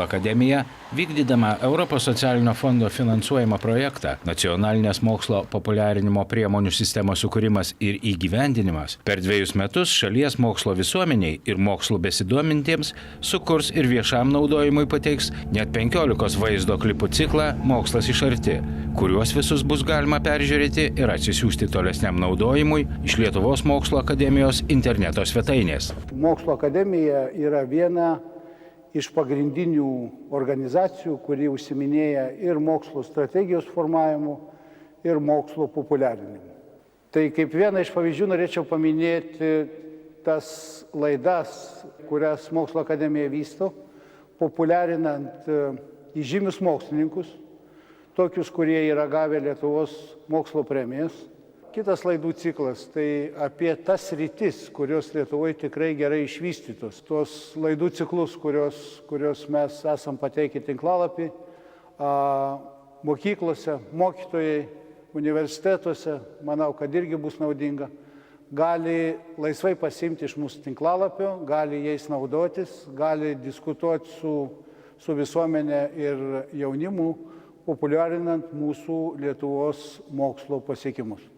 Akademija, vykdydama Europos socialinio fondo finansuojamą projektą Nacionalinės mokslo populiarinimo priemonių sistemos sukūrimas ir įgyvendinimas, per 2 metus šalies mokslo visuomeniai ir mokslo besidomintiems sukurs ir viešam naudojimui pateiks net 15 vaizdo klipų ciklą Mokslas iš arti, kuriuos visus bus galima peržiūrėti ir atsisiųsti tolesniam naudojimui iš Lietuvos mokslo akademijos interneto svetainės. Mokslo akademija yra viena iš pagrindinių organizacijų, kuri užsiiminėja ir mokslo strategijos formavimu, ir mokslo populiarinimu. Tai kaip vieną iš pavyzdžių norėčiau paminėti tas laidas, kurias Mokslo akademija vysto, populiarinant įžymius mokslininkus, tokius, kurie yra gavę Lietuvos mokslo premijas. Kitas laidų ciklas tai apie tas sritis, kurios Lietuvoje tikrai gerai išvystytos. Tos laidų ciklus, kurios mes esam pateikę tinklalapį, mokyklose, mokytojai, universitetuose, manau, kad irgi bus naudinga, gali laisvai pasiimti iš mūsų tinklalapio, gali jais naudotis, gali diskutuoti su visuomenė ir jaunimu, populiarinant mūsų Lietuvos mokslo pasiekimus.